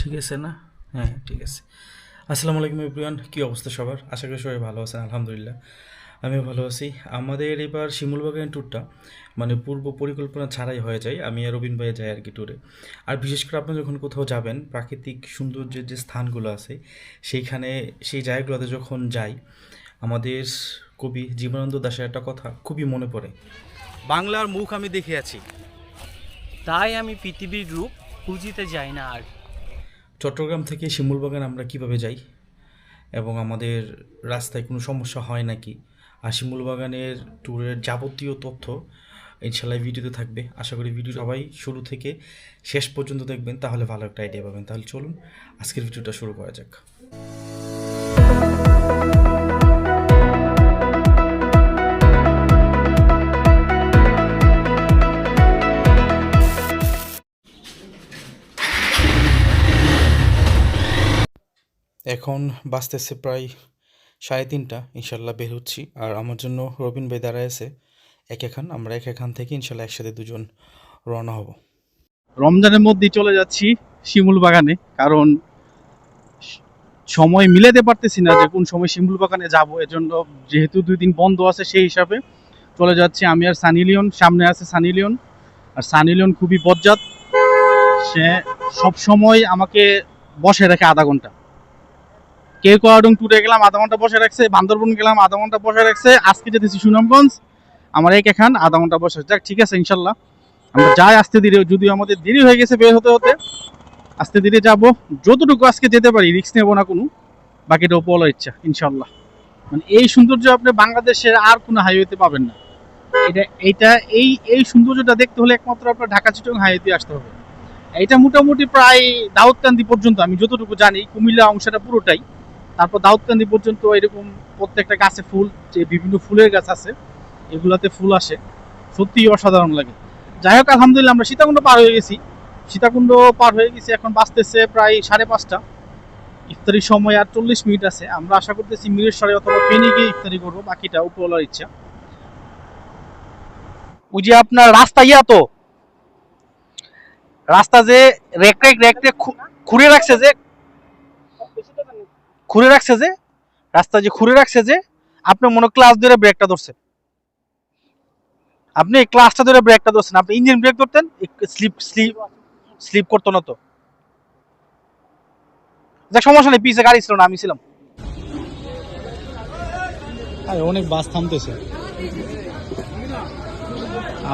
ঠিক আছে না? হ্যাঁ, ঠিক আছে। আসসালামু আলাইকুম এভরিওয়ান, কী অবস্থা সবার? আশা করি সবাই ভালো আছেন, আলহামদুলিল্লাহ। আমিও ভালো আছি। আমাদের এবার শিমুলবাগানের ট্যুরটা মানে পূর্ব পরিকল্পনা ছাড়াই হয়ে যায়। আমি আর রবিন ভাইয়া যাই আর কি ট্যুরে। আর বিশেষ করে আপনি যখন কোথাও যাবেন, প্রাকৃতিক সৌন্দর্যের যে স্থানগুলো আছে, সেইখানে সেই জায়গাগুলোতে যখন যাই, আমাদের কবি জীবনানন্দ দাশের একটা কথা খুবই মনে পড়ে। বাংলার মুখ আমি দেখে আছি। তাই আমি পৃথিবীর রূপ খুঁজিতে যাই না আর। চট্টগ্রাম থেকে শিমুলবাগান আমরা কিভাবে যাই এবং আমাদের রাস্তায় কোনো সমস্যা হয় নাকি, আর শিমুলবাগানের ট্যুরের যাবতীয় তথ্য ইনশাল্লাহ ভিডিওতে থাকবে। আশা করি ভিডিও সবাই শুরু থেকে শেষ পর্যন্ত দেখবেন, তাহলে ভালো একটা আইডিয়া পাবেন। তাহলে চলুন আজকের ভিডিওটা শুরু করা যাক। এখন বাজতেছে প্রায় 3:30, ইনশাল্লাহ বের হচ্ছি। আর আমার জন্য রবিন ভাই দাঁড়ায় আছে আমরা এখান থেকে ইনশাল্লাহ একসাথে দুজন রওনা হব। রমজানের মধ্যেই চলে যাচ্ছি শিমুল বাগানে, কারণ সময় মিলাতে পারতেছি না যে কোন সময় শিমুল বাগানে যাব। এজন্য যেহেতু 2 দিন বন্ধ আছে, সেই হিসাবে চলে যাচ্ছি আমি আর সানি লিওন। সামনে আছে সানি লিওন, আর সানি লিওন খুবই বজ্জাত। সে সব সময় আমাকে বসে রাখে আধা ঘন্টা। কেওক্রাডং ট্যুরে গেলাম, আধা ঘন্টা বসে রাখছে। বান্দরবন গেলাম, আধা ঘন্টা বসে রাখছে। আজকে যেতেছি সুনামগঞ্জ, আমার এখান আধা ঘন্টা বসে। যাক, ঠিক আছে, ইনশাল্লাহ আমরা যাই আস্তে ধীরে। যদিও আমাদের দেরি হয়ে গেছে বের হতে হতে, আস্তে ধীরে যাব। যতটুকু আজকে যেতে পারি, রিস্ক নেবো না কোনো। বাকিটা উপরওয়ালার ইচ্ছা, ইনশাল্লাহ। মানে এই সৌন্দর্য আপনি বাংলাদেশের আর কোনো হাইওয়েতে পাবেন না। এটা এই সৌন্দর্যটা দেখতে হলে একমাত্র আপনার ঢাকা চিটাগং হাইওয়েতে আসতে হবে। এটা মোটামুটি প্রায় দাউদকান্দি পর্যন্ত, আমি যতটুকু জানি, কুমিল্লা অংশটা পুরোটাই। তারপর দাউদকান্দি পর্যন্ত এরকম প্রত্যেকটা গাছে ফুল, যে বিভিন্ন ফুলের গাছ আছে, এগুলাতে ফুল আসে। সত্যিই অসাধারণ লাগে। যাই হোক, আলহামদুলিল্লাহ আমরা সীতাকুণ্ড পার হয়ে গেছি। এখন বাজতেছে প্রায় 5:30। ইফতারির সময় আর 40 মিনিট আছে। আমরা আশা করতেছি মিরেশ্বরে অথবা ফেনী গিয়ে ইফতারি করবো। বাকিটা উপরওয়ালার ইচ্ছা। ওই যে আপনার রাস্তা তো রাস্তা যে রেক খুঁড়ে রাখছে যে রাস্তা যে খুঁড়ে রাখছে যে, আপনি মনে ক্লাস ধরে ব্রেকটা ধরছেন। আপনি ক্লাসটা ধরে ব্রেকটা ধরছেন, আপনি ইঞ্জিন ব্রেক ধরতেন, স্লিপ করতো না তো। যাক, সমস্যা নেই, পিছে গাড়ি ছিল না, আমি ছিলাম। অনেক বাস থামতেছে।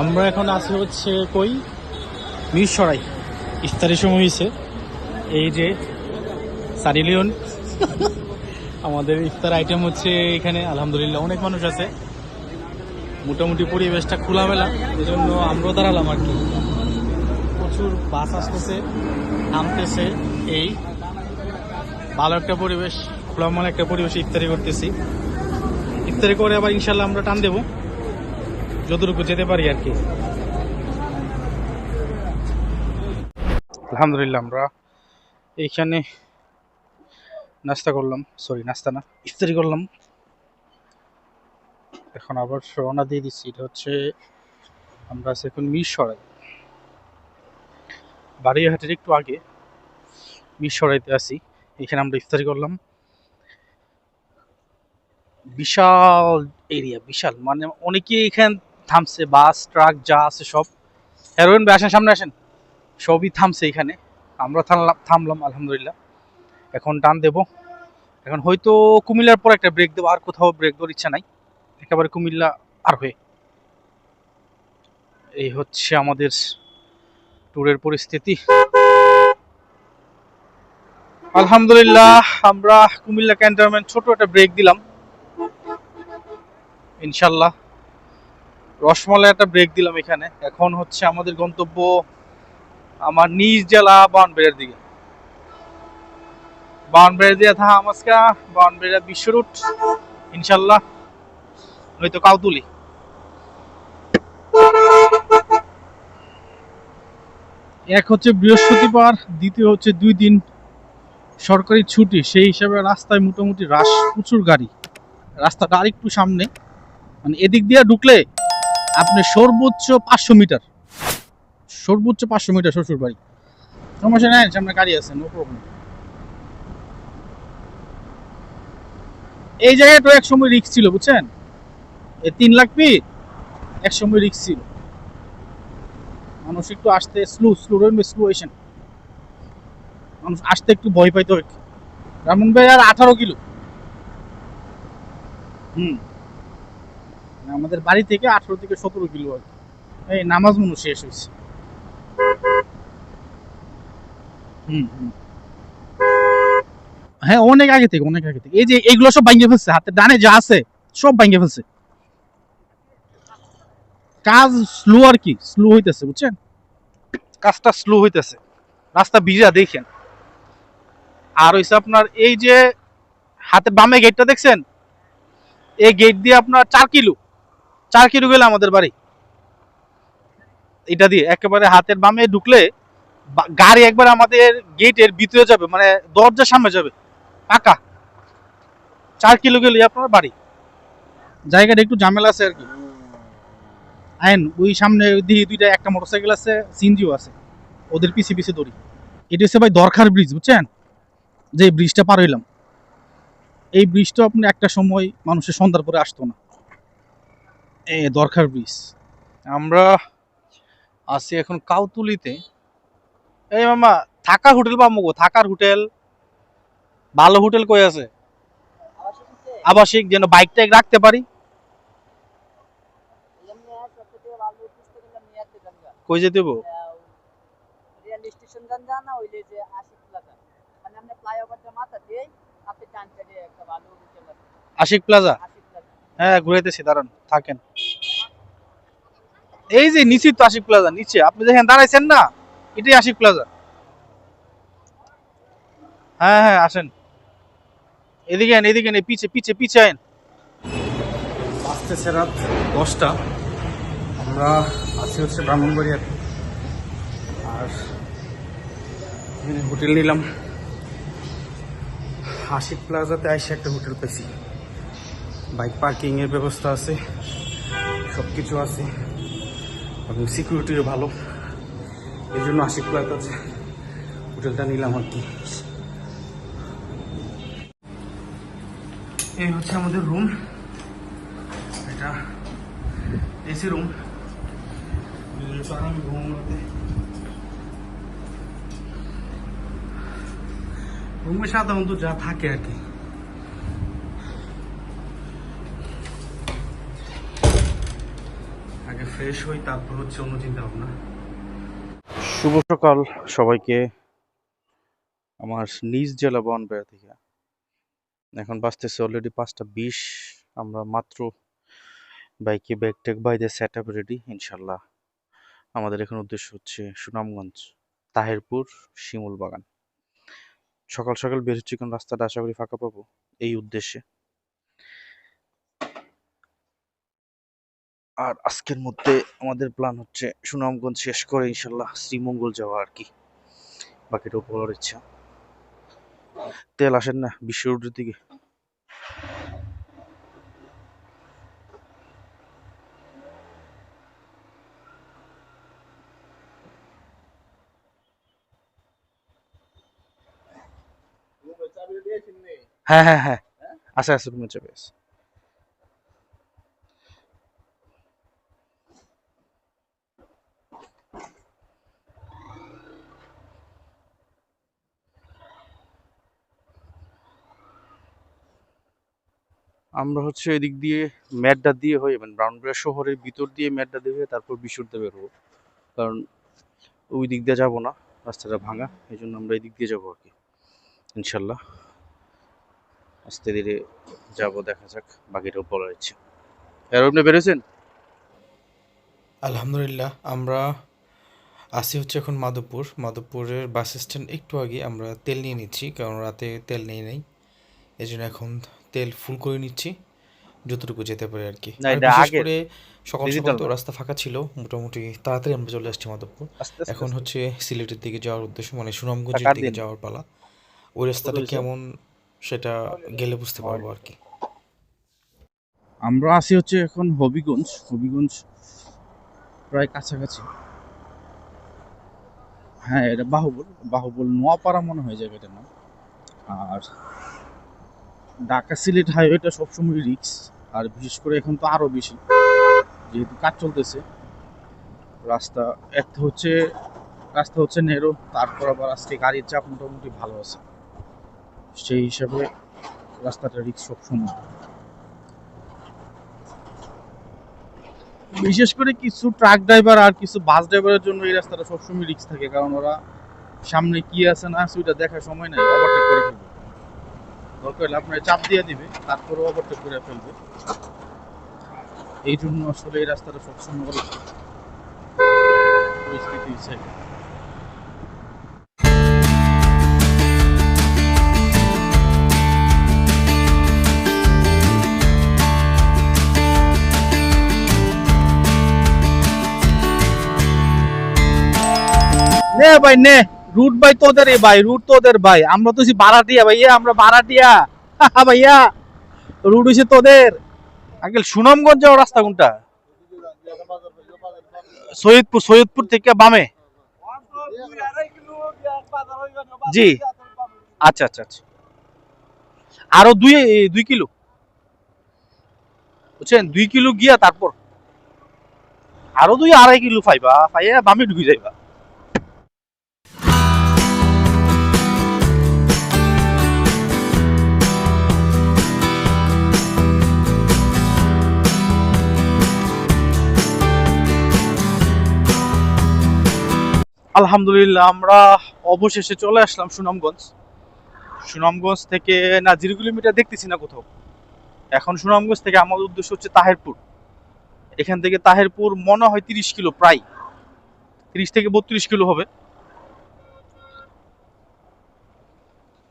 আমরা এখন আছি হচ্ছে কই, মিরসরাই। ইফতারের সময় হয়েছে। এই যে সানি লিওন, আমাদের ইফতার আইটেম হচ্ছে এখানে। আলহামদুলিল্লাহ অনেক মানুষ আছে, মোটামুটি পরিবেশটা খোলামেলা, এই জন্য আমরাও দাঁড়ালাম আর কি। প্রচুর বাস আসতেছে, নামতেছে। এই ভালো একটা পরিবেশ, খোলামেলা একটা পরিবেশে ইফতারি করতেছি। ইফতারি করে আবার ইনশাল্লাহ আমরা টান দেবো, যতটুকু যেতে পারি আর কি। আলহামদুলিল্লাহ আমরা এইখানে নাস্তা করলাম, নাস্তা না, ইফতারি করলাম। এখন আবার রওনা দিয়ে দিচ্ছি। এটা হচ্ছে, আমরা আছি এখন মিরসরাই, বাড়িহাটের একটু আগে মিরসরাইতে আছি। এখানে আমরা ইফতারি করলাম। বিশাল এরিয়া, বিশাল, মানে অনেকেই এখানে থামছে, বাস ট্রাক যা আছে সব। হেরোইন ভাই আসেন, সামনে আসেন, সবই থামছে এখানে। আমরা থামলাম আলহামদুলিল্লাহ। এখন টান দেব। এখন হয়তো কুমিল্লার পর একটা ব্রেক দেবো, আর কোথাও ব্রেক দেওয়ার ইচ্ছা নাই, একেবারে কুমিল্লা আর হয়ে। এই হচ্ছে আমাদের ট্যুরের পরিস্থিতি। আলহামদুলিল্লাহ আমরা কুমিল্লা ক্যান্টনমেন্ট ছোট একটা ব্রেক দিলাম। ইনশাল্লাহ রসমালাই একটা ব্রেক দিলাম এখানে। এখন হচ্ছে আমাদের গন্তব্য আমার নিজ জেলা বাউনবাড়িয়ার দিকে। বাউনবাড়িয়া দিয়ে আমাজকা, বাউনবাড়িয়া বিশ্ব রুট ইনশাল্লাহ, নয়তো কাউতুলি। এক হচ্ছে বৃহস্পতিবার, দ্বিতীয় হচ্ছে 2 দিন সরকারি ছুটি, সেই হিসাবে রাস্তায় মোটামুটি রাশ, প্রচুর গাড়ি। রাস্তাটা আরেকটু সামনে, মানে এদিক দিয়ে ঢুকলে আপনি সর্বোচ্চ 500 মিটার শ্বশুর বাড়ি। সমস্যা নাই, সামনে গাড়ি আছে, নো প্রবলেম। এই জায়গায় তো এক সময় রিস্ক ছিল বুঝছেন, এই 3 লাখ ফিট এক সময় রিস্ক ছিল। মানুষ একটু আসতে স্লো এসেন, মানুষ আসতে একটু ভয় পাইতো আর কি। ব্রাহ্মণবাড়িয়ার 18 কিলো। হুম, আমাদের বাড়ি থেকে 18 থেকে 17 কিলো আর কি। এই নামাজ মনে হয় শেষ হয়েছে। হুম হুম। হ্যাঁ, অনেক আগে থেকে, অনেক আগে থেকে। এই যে এগুলো সব ভাঙিয়ে ফেলছে, হাতে ডানে যা আছে সব ভাঙিয়ে ফেলছে। কাজ স্লো আর কি, স্লো হইতেছে বুঝছেন, কাজটা স্লো হইতেছে। রাস্তা ভিজা দেখেন। আর হইছে আপনার এই যে হাতের বামে গেটটা দেখছেন, এই গেট দিয়ে আপনার 4 কিলো, 4 কিলো গেলে আমাদের বাড়ি। এটা দিয়ে একেবারে হাতের বামে ঢুকলে গাড়ি একবার আমাদের গেটের ভিতরে যাবে, মানে দরজার সামনে যাবে পাকা। 4 কিলো গেলে আপনার বাড়ি। জায়গাটা একটু ঝামেলা আছে আর কি। আইন ওই সামনে দিকে দুইটা, একটা মোটরসাইকেল আছে, সিনজিও আছে, ওদের পিছে পিছে দৌড়ি। এটা হচ্ছে ভাই দরখার ব্রিজ বুঝছেন, যে ব্রিজটা পার হইলাম, এই ব্রিজটা আপনি একটা সময় মানুষের সন্ধ্যার পরে আসতো না, এই দরখার ব্রিজ। আমরা আছি এখন কাউতুলিতে। এই মামা, থাকার হোটেল পাবো গো, থাকার হোটেল, ভালো হোটেল কই আছে? আবাসিক, যেন বাইকটা রাখতে পারি। কই যেতে দেবো? রেল স্টেশন যান না, ওইলে যে আশিক প্লাজা, মানে আপনি ফ্লাইওভারটা মাথা দিয়ে আপনি ডান সাইডে একটা ভালো হোটেল আছে, আশিক প্লাজা। আশিক প্লাজা। হ্যাঁ, ঘুরাইতেছি, দাঁড়ান থাকেন। এই যে নিচে তো আশিক প্লাজা, নিচে আপনি যেখানে দাঁড়াইছেন না, এটাই আশিক প্লাজা। হ্যাঁ হ্যাঁ, আসেন এদিকে, আন এদিকে, পিছে পিছে পিছে আইন। বাঁচতেছে রাত 10টা, আমরা আছি হচ্ছে ব্রাহ্মণবাড়িয়াতে। আর হোটেল নিলাম আশিক প্লাজাতে, আইসে একটা হোটেল পেয়েছি, বাইক পার্কিং এর ব্যবস্থা আছে, সব কিছু আছে এবং সিকিউরিটিও ভালো, এই জন্য আশিক প্লাজাতে হোটেলটা নিলাম আর কি। এই হচ্ছে আমাদের রুম, এটা এসি রুম। রুমে সাধারণত যা থাকে আর কি। আগে ফ্রেশ হই, তারপর হচ্ছে অন্য চিন্তা ভাবনা। শুভ সকাল সবাইকে আমার নিজ জেলা বনপাড়া থেকে। এখন বাজতেছে অলরেডি 5টা 20। আমরা মাত্র বাইকে ব্যাগ ট্যাগ বাইরে সেট আপ রেডি ইনশাল্লাহ। আমাদের এখন উদ্দেশ্য হচ্ছে সুনামগঞ্জ, তাহিরপুর, শিমুল বাগান। সকাল সকাল বের হচ্ছি, কোন রাস্তাটা আশা করি ফাঁকা পাবো, এই উদ্দেশ্যে। আর আজকের মধ্যে আমাদের প্ল্যান হচ্ছে সুনামগঞ্জ শেষ করে ইনশাল্লাহ শ্রীমঙ্গল যাওয়া আর কি, বাকিটাও বলার ইচ্ছা। তেল আসেন না বিশ্ব রোডের দিকে। হ্যাঁ হ্যাঁ হ্যাঁ, আছে আছে, রুমে চাবি আছে। আমরা হচ্ছে এদিক দিয়ে ম্যাডটা দিয়ে হয়ে, মানে ব্রাউনবাড়িয়া শহরের ভিতর দিয়ে ম্যাডটা দিয়ে হয়ে তারপর বিশুদ্ধ বেরোবো, কারণ ওই দিক দিয়ে যাবো না, রাস্তাটা ভাঙা, এই জন্য আমরা এই দিক দিয়ে যাবো আর কি ইনশাল্লাহ। আস্তে ধীরে যাবো, দেখা যাক, বাকিটাও বলার ইচ্ছে। আর আপনি বেরোছেন? আলহামদুলিল্লাহ, আমরা আসি হচ্ছে এখন মাধবপুরের বাস স্ট্যান্ড একটু আগে। আমরা তেল নিয়ে নিচ্ছি, কারণ রাতে তেল নেই নাই, এই জন্য এখন তেল ফুল করে নিচ্ছি যতটুকু যেতে পারে আর কি। না, আর এটা বিশেষ আগের করে সকাল সকাল ডিজিটাল তো রাস্তা ফাঁকা ছিল, মোটামুটি তাড়াতাড়ি আমরা চলে আসছি মাধবপুর। আস্তে আস্তে এখন আস্তে। হচ্ছে সিলেটের দিকে যাওয়ার উদ্দেশ্য, মানে সুনামগঞ্জের টাকার দিকে দিন যাওয়ার পালা। ওই রাস্তাটা হয়েছে? কেমন সেটা গেলে বুঝতে পারবো আর কি। আমরা আছি হচ্ছে এখন হবিগঞ্জ প্রায় কাছাকাছি। হ্যাঁ, এটা বাহুবল। বাহুবল নোয়াপাড়া মনে হয় জায়গাটার নাম। আর ঢাকা সিলেট হাইওয়েটা সবসময় রিস্ক, আর বিশেষ করে এখন তো আরো বেশি, যেহেতু কাজ চলতেছে। রাস্তা একটা হচ্ছে রাস্তা হচ্ছে নেরো, তারপর আবার আজকে গাড়ির চাপ মোটামুটি ভালো আছে, সেই হিসাবে রাস্তাটা রিস্ক সবসময়। বিশেষ করে কিছু ট্রাক ড্রাইভার আর কিছু বাস ড্রাইভারের জন্য এই রাস্তাটা সবসময় রিস্ক থাকে, কারণ ওরা সামনে কি আছে না আছে ওইটা দেখার সময় নাই, ওভারটেক করে ফেলবে। দরকার হলে আপনার চাপ দিয়ে দিবে, তারপরে ওভারটেক করে ফেলবে। এই জন্য আসলে এই রাস্তাটা সবসময় পরিস্থিতি হিসেবে। নে ভাই নে, রুট ভাই তোদের ভাই, রুট তোদের ভাই, আমরা তো ভাড়াটিয়া ভাইয়া, আমরা ভাড়াটিয়া ভাইয়া, রুট হইছে তোদের। আঙ্কেল সুনামগঞ্জ যাওয়ার রাস্তা কোনটা? সৈয়দপুর থেকে বামে। জি, আচ্ছা আচ্ছা আচ্ছা। আরো 2 কিলো বুঝছেন, 2 কিলো গিয়া তারপর আরো 2-2.5 কিলো পাইয়া বামে ঢুকে যাইবা। আলহামদুলিল্লাহ, আমরা অবশেষে চলে আসলাম সুনামগঞ্জ। সুনামগঞ্জ থেকে না 0 কিলোমিটার দেখতেছি না কোথাও। এখন সুনামগঞ্জ থেকে আমাদের উদ্দেশ্য হচ্ছে তাহেরপুর। এখান থেকে তাহেরপুর মনে হয় 30 কিলো, প্রায় 30 থেকে 32 কিলো হবে।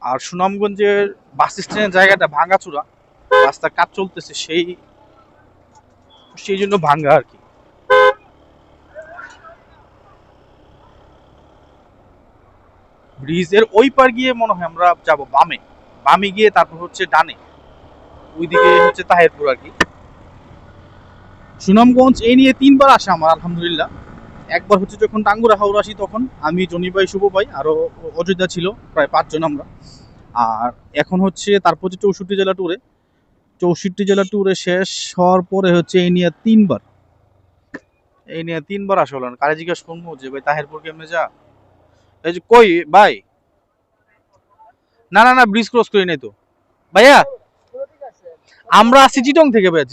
আর সুনামগঞ্জের বাস স্ট্যান্ডের জায়গাটা ভাঙাচোরা, রাস্তার কাজ চলতেছে, সেই সেই জন্য ভাঙ্গা আর কি। ব্রিজের ওই পার গিয়ে মনে হয় আমরা যাব বামে, বামে গিয়ে তারপর হচ্ছে ডানে, ওইদিকে হচ্ছে তাহেরপুর আর কি। সুনামগঞ্জ এই নিয়ে 3বার আসা আমার আলহামদুলিল্লাহ। একবার হচ্ছে যখন টাঙ্গুরা হাওড়া আসি, তখন আমি, জনি ভাই, শুভ ভাই, আরো অযোধ্যা ছিল, প্রায় 5 জন আমরা। আর এখন হচ্ছে তারপর হচ্ছে 64 জেলা ট্যুরে শেষ হওয়ার পরে হচ্ছে এই নিয়ে তিনবার আসা হলো। কারে জিজ্ঞাসা করবো যে ভাই তাহেরপুর কেমনে যা, এই যে কই ভাই, না না না, ব্রিজ ক্রস করি নাই তো ভাইয়া। আমরা আসছি চিটং থেকে ভাইয়া,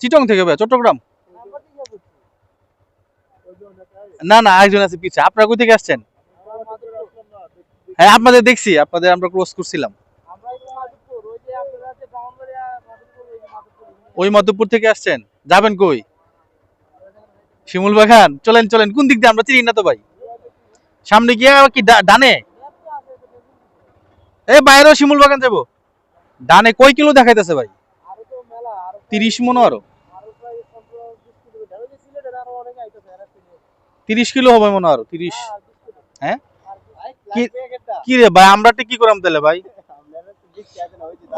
চিটং থেকে ভাইয়া, চট্টগ্রাম। না না, একজন আছে পিছে। আপনারা কই থেকে আসছেন? হ্যাঁ, আপনাদের দেখছি, আপনাদের আমরা ক্রস করছিলাম। ওই মধ্যপুর থেকে আসছেন, যাবেন কই? শিমুল বাগান, চলেন চলেন। কোন দিক দিয়ে? আমরা চিনি না তো ভাই। সামনে গিয়ে কি ডানে? এই বাইরেও শিমুল বাগান যাবো। ডানে কয় কিলো দেখাইতেছে ভাই? 30 মনে, আরো 30 কিলো হবে মনে, আরো 30। হ্যাঁ, কি রে ভাই, আমরা কি করাম তাহলে ভাই?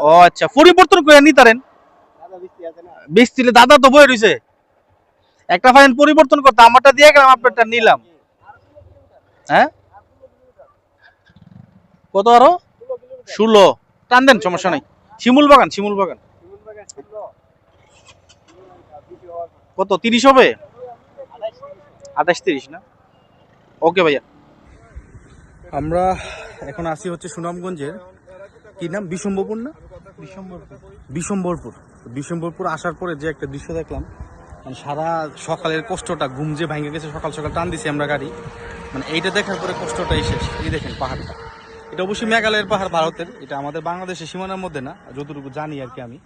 ও আচ্ছা, পরিবর্তন করে নিতারেন। দাদা তো বই রইছে, একটা ফাইন পরিবর্তন করতে, আমারটা দিয়ে গেলাম, আপনারটা নিলাম। হ্যাঁ, কত আরো? 16। টান দেন, সমস্যা নাই। শিমুল বাগান কত? 30 হবে? 28-30 না? ওকে ভাইয়া। আমরা এখন আসি হচ্ছে সুনামগঞ্জের, কি নাম, বিশম্বরপুর না? বিশম্বরপুর আসার পরে যে একটা দৃশ্য দেখলাম, মানে সারা সকালের কষ্টটা, ঘুম যে ভাঙে গেছে, সকাল সকাল টান দিছি আমরা গাড়ি, মানে এইটা দেখার পরে কষ্টটাই শেষ। এই দেখেন পাহাড়টা, এটা অবশ্যই মেঘালয়ের পাহাড়, ভারতের। এটা আমাদের বাংলাদেশের সীমানার মধ্যে না, যতটুকু জানি আর কি আমি।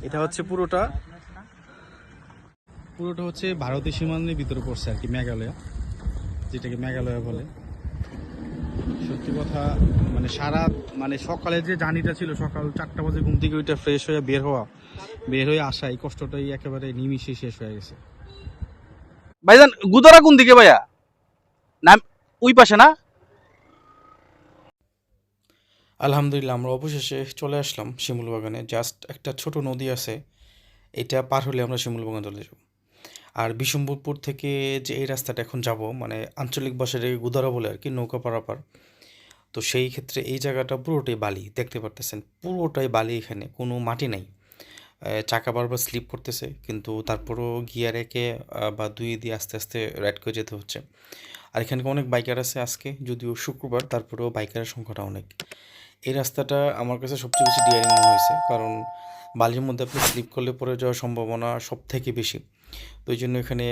এটা হচ্ছে পুরোটা হচ্ছে ভারতের সীমানার ভিতরে পড়ছে আর কি, মেঘালয়, যেটাকে মেঘালয় বলে। সত্যি কথা, মানে মানে সকালে যে জার্নিটা ছিল, সকাল 4টা বাজে ঘুম থেকে ওইটা ফ্রেশ হয়ে বের হয়ে আসা, এই কষ্টটাই একেবারে নিমিষে শেষ হয়ে গেছে। ভাইজান, গুদারা কোন দিকে ভাইয়া? নাম ওই পাশে না? আলহামদুলিল্লাহ, আমরা অবশেষে চলে আসলাম শিমুল বাগানে। জাস্ট একটা ছোট নদী আছে, এটা পার হলে আমরা শিমুল বাগান চলে যাব। আর বিশম্বরপুর থেকে যে এই রাস্তাটা এখন যাব মানে আঞ্চলিক ভাষায় এটাকে গুদারা বলে আর কি, নৌকা পারাপার। তো সেই ক্ষেত্রে এই জায়গাটা পুরোটাই বালি, দেখতে পারতেছেন পুরোটাই বালি, এখানে কোনো মাটি নাই। চাকা বারবার স্লিপ করতেছে, কিন্তু তারপরও গিয়ার একে বা দুই দিয়ে আস্তে আস্তে রাইড করে যেতে হচ্ছে। আর এখানে অনেক বাইকার আছে আজকে, যদিও শুক্রবার, তারপরেও বাইকারের সংখ্যাটা অনেক। এই রাস্তাটা আমার কাছে সবচেয়ে বেশি ডিয়ারিং মনে হয়েছে, কারণ বালির মধ্যে আপনি স্লিপ করলে পড়ে যাওয়ার সম্ভাবনা সব থেকে বেশি। তো এই জন্য এখানে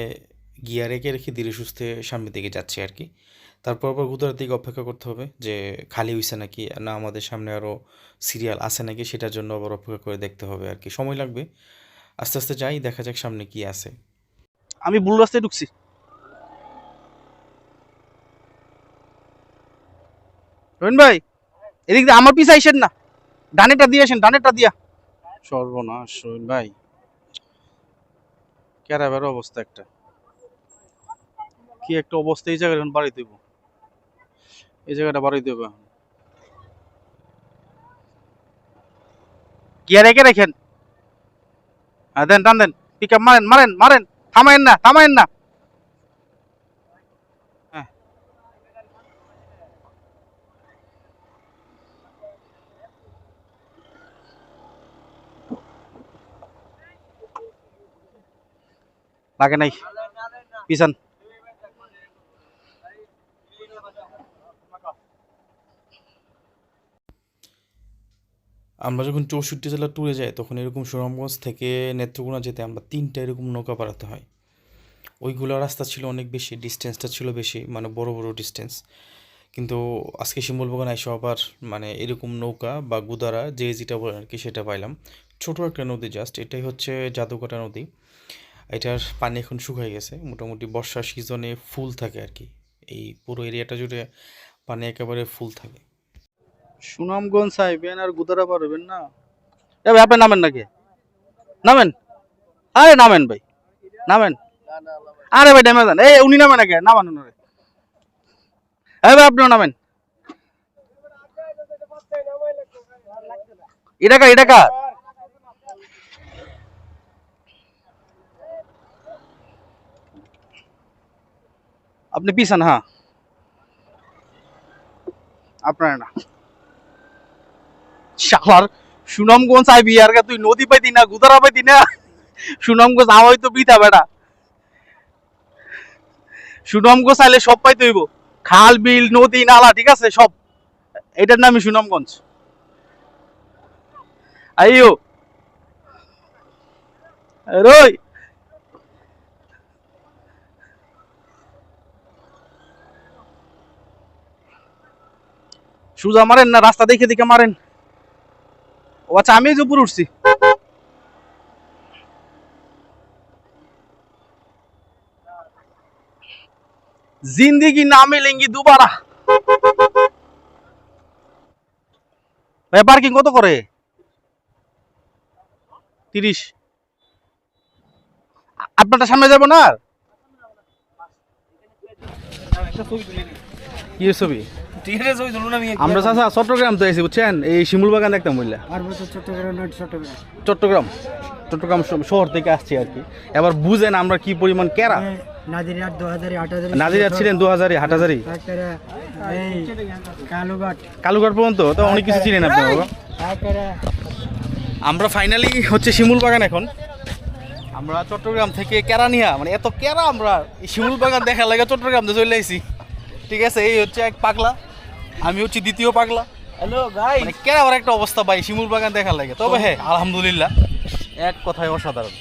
গিয়ার একে রেখে ধীরে সুস্থে সামনের দিকে যাচ্ছি আর কি। তারপর আবার গুদারার দিকে অপেক্ষা করতে হবে যে খালি হয়েছে নাকি, না আমাদের সামনে আরও সিরিয়াল আছে নাকি, সেটার জন্য আবার অপেক্ষা করে দেখতে হবে আর কি, সময় লাগবে। আস্তে আস্তে যাই, দেখা যাক সামনে কি আছে। আমি ভুল রাস্তায় ঢুকছি। রহিন ভাই, এদিক দিয়ে আমার পিছে আইসেন না, ডানেটা দিয়ে আসেন, ডানেটা দিয়া। সর্বনাশ রহিন ভাই, ক্যারাবের অবস্থা একটা, কি একটা অবস্থা। এই জায়গাটা এখন বাড়ি দেবো, এই জায়গাটা বাড়ি দেবো এখন। গিয়ার রেখে রেখেন, হ্যাঁ দেন, টান দেন, পিক আপ মারেন মারেন মারেন, থামায়েন না থামায়েন না। হ্যাঁ, লাগে নাই, পিছান। আমরা যখন 64 জেলা ট্যুরে যাই, তখন এরকম সুনামগঞ্জ থেকে নেত্রকোনা যেতে আমরা 3টা এরকম নৌকা পারাতে হয়। ওইগুলো রাস্তা ছিল অনেক বেশি, ডিস্টেন্সটা ছিল বেশি, মানে বড় বড় ডিস্টেন্স। কিন্তু আজকে শিমুলবাগান আইসা আবার মানে এরকম নৌকা বা গুদারা যে যেটা বলেন আর কি, সেটা পাইলাম। ছোট একটা নদী জাস্ট, এটাই হচ্ছে জাদুকাটা নদী। এটার পানি এখন শুকায় গেছে, মোটামুটি বর্ষার সিজনে ফুল থাকে আর কি। এই পুরো এরিয়াটা জুড়ে পানি একেবারে ফুল থাকে। সুনামগঞ্জ আইবেন আর গুদারা পারবেন না? এ ভাই, আপনি নামেন নাকি? নামেন, আরে নামেন ভাই, নামেন। আরে ভাই নেমে যান, এই উনি নামে নাকি? নামান উনারে। এই ভাই, আপনিও নামেন। এটা কার, এটা কার? আপনি পিছান, হ্যাঁ আপনার না। শালার, সুনামগঞ্জ আইবি আর কা তুই নদী পাইতি না, গুদারা পাইতি না? সুনামগঞ্জ আওয়াই তো বৃথা বেটা। সুনামগঞ্জ আইলে সব পাইতে হইব, খাল বিল নদী নালা, ঠিক আছে সব। এটার নামই সুনামগঞ্জ। আইও রই, সুজা মারেন না, রাস্তা দেখে দেখে মারেন। ও আচ্ছা, আমি যে উপরে উঠছি। जिंदगी ना मिलेंगी दोबारा। ভাই পার্কিং কত করে? 30। আপনারটা সামনে যাব না আর? কি ছবি? আমরা চাচা চট্টগ্রাম তো এসেছি, বুঝছেন, এই শিমুল বাগান দেখতাম বললা। চট্টগ্রাম, চট্টগ্রাম শহর থেকে আসছি আর কি। এবার বুঝেন আমরা কি পরিমাণ কেরা। নাজিরিয়াত ছিলেন 2000, হাটহাজারি, কালুঘাট পর্যন্ত, তো অনেক কিছু চিনেন আপনি বাবা। আমরা ফাইনালি হচ্ছে শিমুল বাগান এখন। আমরা চট্টগ্রাম থেকে কেরা নিয়া, মানে এত কেরা, আমরা এই শিমুল বাগান দেখার লাগে চট্টগ্রাম দিয়ে চলে আইছি। ঠিক আছে, এই হচ্ছে এক পাগলা, আমি হচ্ছে দ্বিতীয় পাগলা। হ্যালো গাইস, মানে কেরাবার একটা অবস্থা ভাই শিমুল বাগান দেখার লাগে। তবে হ্যাঁ, আলহামদুলিল্লাহ, এক কথায় অসাধারণ।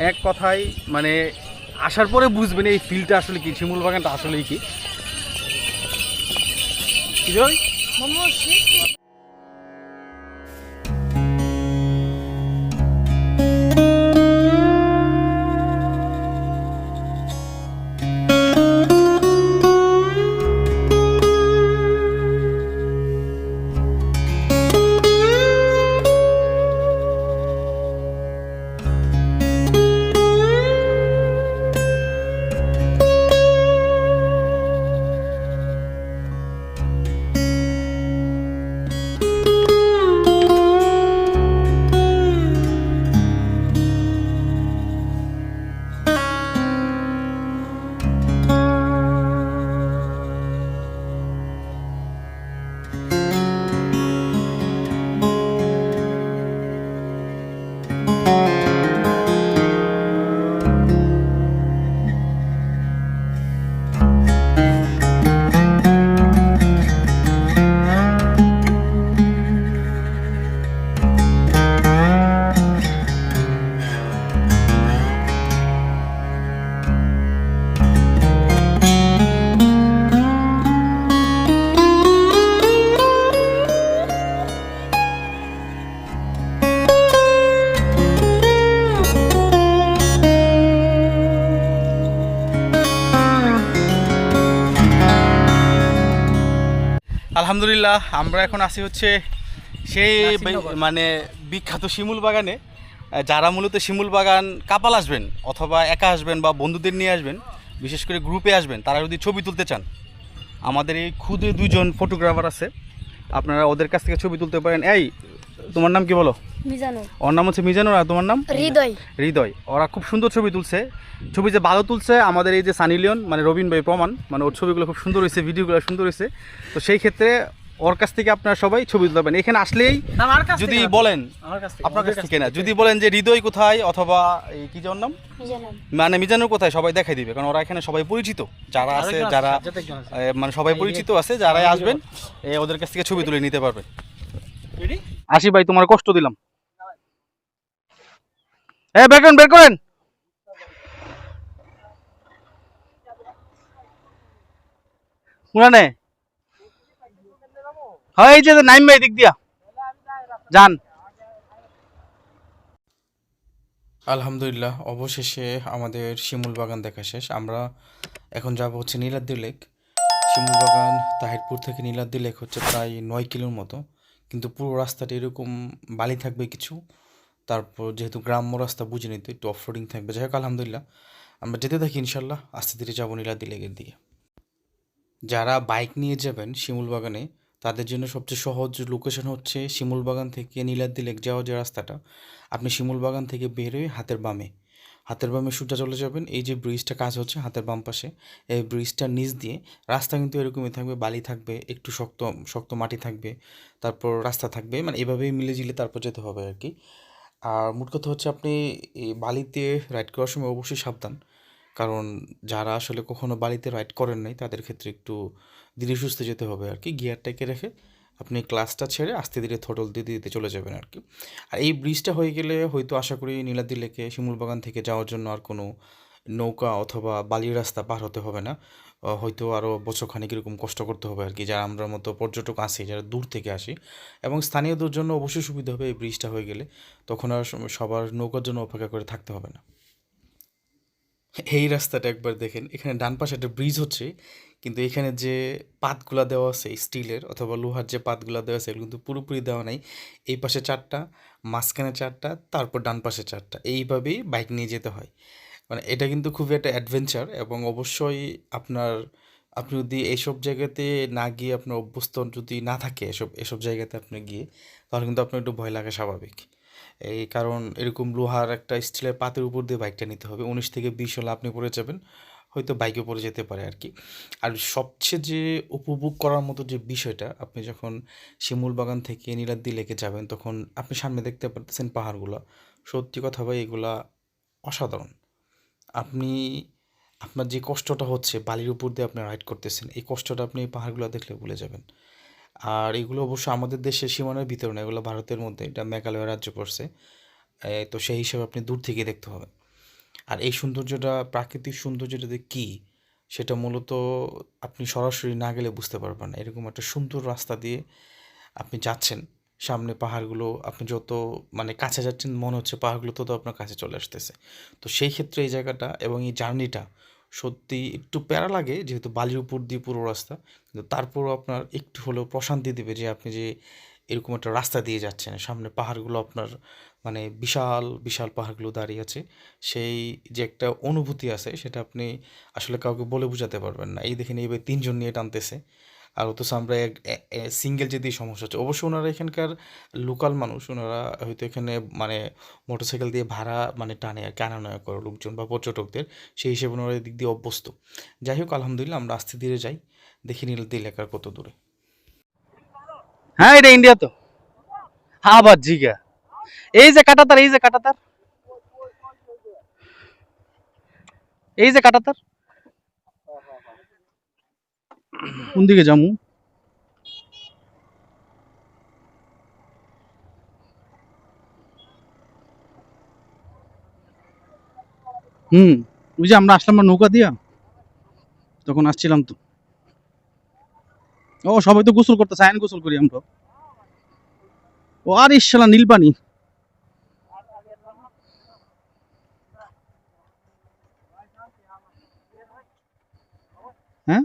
এক কথায় মানে আসার পরে বুঝবেন এই ফিলটা আসলে কি, শিমুল বাগানটা আসলেই কি। আলহামদুলিল্লাহ আমরা এখন আসি হচ্ছে সেই মানে বিখ্যাত শিমুল বাগানে। যারা মূলত শিমুল বাগান কাপাল আসবেন অথবা একা আসবেন বা বন্ধুদের নিয়ে আসবেন, বিশেষ করে গ্রুপে আসবেন, তারা যদি ছবি তুলতে চান, আমাদের এই খুদে 2জন ফটোগ্রাফার আছে, আপনারা ওদের কাছ থেকে ছবি তুলতে পারেন। এই তোমার নাম কি বলো? মিজানুর। ওর নাম হচ্ছে মিজানুর, আর তোমার নাম? হৃদয়। হৃদয়। ওরা খুব সুন্দর ছবি তুলছে। ছবি যে ভালো তুলছে আমাদের এই যে সানি লিওন মানে রবিন ভাই প্রমাণ, মানে ওর ছবিগুলো খুব সুন্দর হয়েছে, ভিডিওগুলো সুন্দর হয়েছে। তো সেই ক্ষেত্রে ওর কাছ থেকে আপনারা সবাই ছবি তুলবেন। এখানে আসলেই যদি বলেন, আপনার কাছ থেকে না, যদি বলেন যে হৃদয় কোথায় অথবা এই কি যার নাম মানে মিজানুর কোথায়, সবাই দেখাই দিবে, কারণ ওরা এখানে সবাই পরিচিত, যারা আছে যারা মানে সবাই পরিচিত আছে, যারাই আসবেন ওদের কাছ থেকে ছবি তুলে নিতে পারবেন। আসি ভাই, তোমার কষ্ট দিলাম। বের করেন, বের করেন। কোরআনে হয় এই যে নাইম ভাই দিক দিয়া যান। আলহামদুলিল্লাহ, অবশেষে আমাদের শিমুল বাগান দেখা শেষ। আমরা এখন যাব হচ্ছে নীলাদ্রি লেক। শিমুল বাগান তাহিরপুর থেকে নীলাদ্রি লেক হচ্ছে প্রায় 9 কিলোর মতো, কিন্তু পুরো রাস্তাটা এরকম বালি থাকবে কিছু, তারপর যেহেতু গ্রাম্য রাস্তা বুঝে নিতে একটু অফরোডিং থাকবে। যাই হোক আলহামদুলিল্লাহ আমরা যেতে থাকি, ইনশাল্লাহ আস্তে ধীরে যাবো নীলাদ্রি লেকের দিকে। যারা বাইক নিয়ে যাবেন শিমুল বাগানে, তাদের জন্য সবচেয়ে সহজ লোকেশন হচ্ছে শিমুল বাগান থেকে নীলাদ্রি লেক যাওয়ার যে রাস্তাটা, আপনি শিমুল বাগান থেকে বের হয়ে হাতের বামে সোজা চলে যাবেন। এই যে ব্রিজটা কাজ হচ্ছে হাতের বাম পাশে, এই ব্রিজটার নিচ দিয়ে রাস্তা কিন্তু এরকমই থাকবে, বালি থাকবে, একটু শক্ত শক্ত মাটি থাকবে, তারপর রাস্তা থাকবে, মানে এভাবেই মিলে জিলে তারপর যেতে হবে আর কি। আর মোট কথা হচ্ছে আপনি এই বালিতে রাইড করার সময় অবশ্যই সাবধান, কারণ যারা আসলে কখনো বালিতে রাইড করেন নাই তাদের ক্ষেত্রে একটু ধীরে সুস্থে যেতে হবে আর কি। গিয়ারটাকে রেখে আপনি ক্লাসটা ছেড়ে আস্তে ধীরে থ্রোটল দিতে দিতে চলে যাবেন আর কি। আর এই ব্রিজটা হয়ে গেলে হয়তো আশা করি নীলাদ্রি লেকে শিমুল বাগান থেকে যাওয়ার জন্য আর কোনো নৌকা অথবা বালির রাস্তা পার হতে হবে না। হয়তো আরও বছরখানেক এরকম কষ্ট করতে হবে আর কি, যারা আমরা মতো পর্যটক আসি, যারা দূর থেকে আসি, এবং স্থানীয়দের জন্য অবশ্যই সুবিধা হবে এই ব্রিজটা হয়ে গেলে। তখন আর সবার নৌকার জন্য অপেক্ষা করে থাকতে হবে না। এই রাস্তাটা একবার দেখেন, এখানে ডান পাশে একটা ব্রিজ হচ্ছে, কিন্তু এখানে যে পাতগুলা দেওয়া আছে স্টিলের অথবা লোহার যে পাতগুলা দেওয়া আছে, এগুলো কিন্তু পুরোপুরি দেওয়া নাই। এই পাশে 4টা, মাঝখানে 4টা, তারপর ডান পাশে 4টা, এইভাবেই বাইক নিয়ে যেতে হয়। মানে এটা কিন্তু খুবই একটা অ্যাডভেঞ্চার, এবং অবশ্যই আপনি যদি এইসব জায়গাতে না গিয়ে আপনার অভ্যস্ত যদি না থাকে এসব জায়গাতে আপনি গিয়ে, তাহলে কিন্তু আপনার একটু ভয় লাগা স্বাভাবিক। এই কারণ এরকম লোহার একটা স্টিলের পাতের উপর দিয়ে বাইকটা নিতে হবে, 19 থেকে 20 হলে আপনি পড়ে যাবেন, হয়তো বাইকে পড়ে যেতে পারে আর কি। আর সবচেয়ে যে উপভোগ করার মতো যে বিষয়টা, আপনি যখন শিমুল বাগান থেকে নীলাদ্রি লেকে যাবেন, তখন আপনি সামনে দেখতে পারতেছেন পাহাড়গুলো। সত্যি কথা ভাই, এগুলা অসাধারণ। আপনি আপনার যে কষ্টটা হচ্ছে বালির উপর দিয়ে আপনি রাইড করতেছেন, এই কষ্টটা আপনি এই পাহাড়গুলো দেখলে ভুলে যাবেন। আর এগুলো অবশ্য আমাদের দেশের সীমানার ভিতরে না, এগুলো ভারতের মধ্যে, এটা মেঘালয় রাজ্য পড়ছে। তো সেই হিসাবে আপনি দূর থেকে দেখতে হবে। আর এই সৌন্দর্যটা, প্রাকৃতিক সৌন্দর্যটা যে কী, সেটা মূলত আপনি সরাসরি না গেলে বুঝতে পারবেন না। এরকম একটা সুন্দর রাস্তা দিয়ে আপনি যাচ্ছেন, সামনে পাহাড়গুলো, আপনি যত মানে কাছে যাচ্ছেন মনে হচ্ছে পাহাড়গুলো তত আপনার কাছে চলে আসতেছে। তো সেই ক্ষেত্রে এই জায়গাটা এবং এই জার্নিটা সত্যি একটু প্যারা লাগে, যেহেতু বালির উপর দিয়ে পুরো রাস্তা, কিন্তু তারপরও আপনার একটু হলেও প্রশান্তি দেবে যে আপনি যে এরকম একটা রাস্তা দিয়ে যাচ্ছেন, সামনে পাহাড়গুলো আপনার মানে বিশাল বিশাল পাহাড়গুলো দাঁড়িয়ে আছে, সেই যে একটা অনুভূতি আছে সেটা আপনি আসলে কাউকে বলে বোঝাতে পারবেন না। এই দেখেন এইভাবে 3জন নিয়ে টানতেছে, আর অথচ আমরা সিঙ্গেল যেতেই সমস্যা হচ্ছে। অবশ্য ওনারা এখানকার লোকাল মানুষ, ওনারা হয়তো এখানে মানে মোটরসাইকেল দিয়ে ভাড়া মানে টানে আর কি, আনা করে লোকজন বা পর্যটকদের, সেই হিসেবে ওনারা এদিক দিয়ে অভ্যস্ত। যাই হোক আলহামদুলিল্লাহ আমরা আস্তে ধীরে যাই, দেখি নীলাদ্রি এলাকার কত দূরে। হ্যাঁ এটা ইন্ডিয়া তো। আবার জিগা এই যে কাটাতার, এই যে কাটাতার, এই যে কাটাতার, কোন দিকে যামু? ওই যে আমরা আসলাম না নৌকা দিয়া, তখন আসছিলাম তো। ও সবাই তো গোসল করতেছে, আইন গোসল করি আমরা। ও আর ইশালা নীল পানি। হ্যাঁ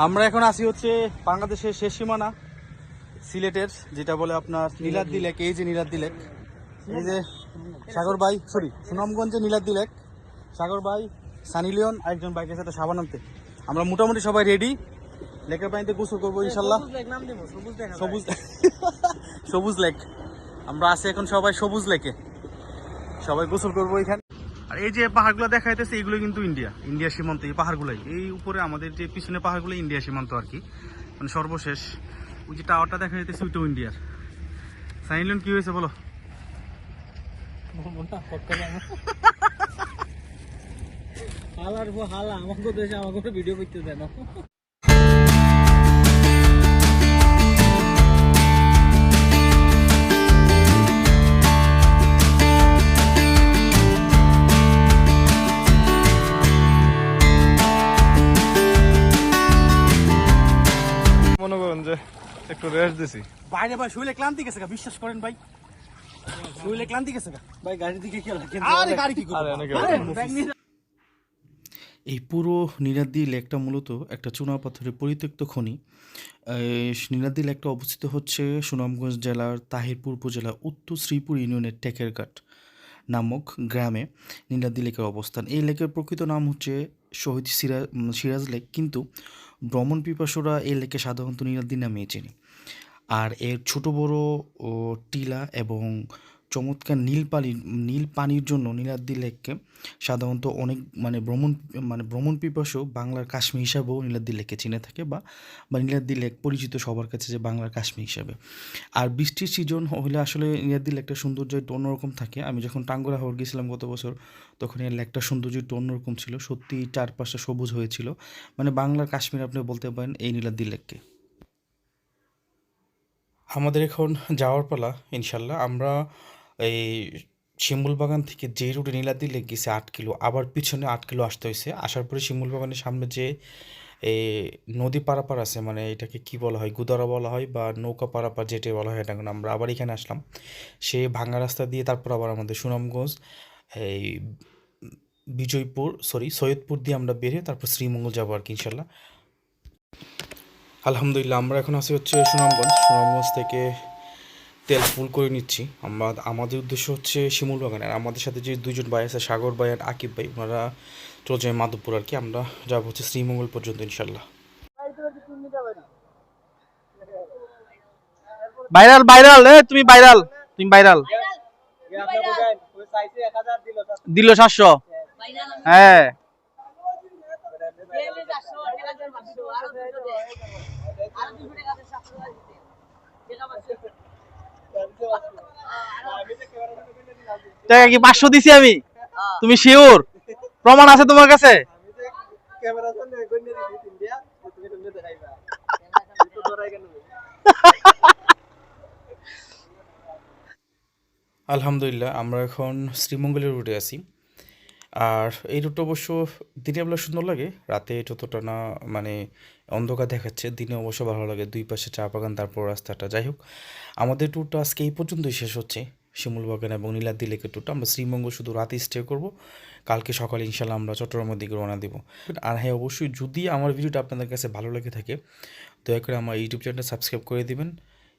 আমরা এখন আসি হচ্ছে বাংলাদেশের শেষ সীমানা সিলেটের, যেটা বলে আপনার নীলাদ্রি লেক। এই যে নীলাদ্রি লেক, এই যে সাগর ভাই, সরি সুনামগঞ্জে নীলাদ্রি লেক, সাগর ভাই, সানি লিওন, আরেকজন বাইকের সাথে সাবান আনতে। আমরা মোটামুটি সবাই রেডি, লেকের পানিতে গোসল করবো ইনশাল্লাহ। সবুজ সবুজ লেক, আমরা আছি এখন সবাই সবুজ লেকে, সবাই গোসল করবো এখানে। আর এই যে পাহাড়গুলো দেখা যাইতেছে এগুলো কিন্তু ইন্ডিয়া সীমান্ত। এই পাহাড়গুলাই, এই উপরে আমাদের যে পিছনে পাহাড়গুলো ইন্ডিয়া সীমান্ত আর কি, মানে সর্বশেষ ওই যে টাওয়ারটা দেখা যাইতেছে ওইটাও ইন্ডিয়ার। সাইনলন কি হয়েছে বলো? হালা আমাকে দেশে আমাকে ভিডিও করতে দেয় না। মনে করেন যে একটু রেস্ট দিছি। বাইরে ভাই শরীরে ক্লান্তি গেছে গা, বিশ্বাস করেন ভাই, শরীরে ক্লান্তি গেছে গা। ভাই গাড়ি দিকে কি লাগে? আরে গাড়ি কি করবে? এই পুরো নীলাদ্রি লেকটা মূলত একটা চুনাপাথরের পরিত্যক্ত খনি। নীলাদ্রি লেকটা অবস্থিত হচ্ছে সুনামগঞ্জ জেলার তাহিরপুর উপজেলা উত্তর শ্রীপুর ইউনিয়নের টেকেরঘাট নামক গ্রামে নীলাদ্রি লেকের অবস্থান। এই লেকের প্রকৃত নাম হচ্ছে শহীদ সিরাজ লেক, কিন্তু ভ্রমণ পিপাসুরা এই লেকে সাধারণত নীলাদ্রি নামেই চেনে। আর এর ছোট বড় ও টিলা এবং চমৎকার নীল পানির জন্য নীলাদ্রি লেককে সাধারণত অনেক ভ্রমণ পিপাসু বাংলার কাশ্মীর হিসাবেও নীলাদ্রি লেককে চিনে থাকে, বা নীলাদ্রি লেক পরিচিত সবার কাছে যে বাংলার কাশ্মীর হিসাবে। আর বৃষ্টির সিজন হলে আসলে নীলাদ্রি লেকটার সৌন্দর্য একটু অন্যরকম থাকে। আমি যখন টাঙ্গুরা হাওর গেছিলাম গত বছর, তখন এই লেকটার সৌন্দর্য একটু অন্যরকম ছিল, সত্যি চারপাশে সবুজ হয়েছিল, মানে বাংলার কাশ্মীর আপনি বলতে পারেন এই নীলাদ্রি লেককে। আমাদের এখন যাওয়ার পালা ইনশাল্লাহ। আমরা এই শিমুল বাগান থেকে যে রুটে নীলাদ্রি লেক গেছে 8 কিলো, আবার পিছনে 8 কিলো আসতে হয়েছে। আসার পরে শিমুল বাগানের সামনে যে এই নদী পারাপার আছে, মানে এটাকে কি বলা হয়, গুদারা বলা হয় বা নৌকা পারাপার যেটা বলা হয়, এটা আমরা আবার এখানে আসলাম। সে ভাঙা রাস্তা দিয়ে তারপর আবার আমাদের সুনামগঞ্জ, এই সৈয়দপুর দিয়ে আমরা বেরিয়ে তারপর শ্রীমঙ্গল যাবো আর কি ইনশাল্লাহ। আলহামদুলিল্লাহ আমরা এখন আছি হচ্ছে সুনামগঞ্জ থেকে তেল ফুল করে নিচ্ছি। আমাদের উদ্দেশ্য হচ্ছে শিমুল বাগান। আর আমাদের সাথে যে দুজন ভাই আছে, সাগর ভাই আর আকিব ভাই, ওনারা চলে যায় মাধবপুর আর কি। আমরা যাবো হচ্ছে শ্রীমঙ্গল পর্যন্ত ইনশাল্লাহ। ভাইরাল ভাইরাল, তুমি ভাইরাল, তুমি ভাইরাল। দিল 700। হ্যাঁ টাকা কি 500 দিছি আমি? তুমি শিওর? প্রমাণ আছে তোমার কাছে? আলহামদুলিল্লাহ আমরা এখন শ্রীমঙ্গলের রুটে আছি। আর এই রুটটা অবশ্য দিনের বেলা সুন্দর লাগে, রাতে যতটা না মানে অন্ধকার দেখাচ্ছে, দিনে অবশ্য ভালো লাগে, দুই পাশে চা বাগান, তারপর রাস্তাটা। যাই হোক, আমাদের ট্যুরটা আজকে এই পর্যন্তই শেষ হচ্ছে, শিমুল বাগান এবং নীলাদ্রি লেকের ট্যুরটা। আমরা শ্রীমঙ্গল শুধু রাতে স্টে করব, কালকে সকালে ইনশাল্লাহ আমরা চট্টগ্রামের দিকে রওনা দেব। আর হ্যাঁ, অবশ্যই যদি আমার ভিডিওটা আপনাদের কাছে ভালো লেগে থাকে, দয়া করে আমার ইউটিউব চ্যানেলটা সাবস্ক্রাইব করে দিবেন।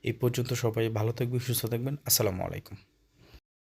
এই পর্যন্ত সবাই ভালো থাকবেন, সুস্থ থাকবেন। আসসালামু আলাইকুম।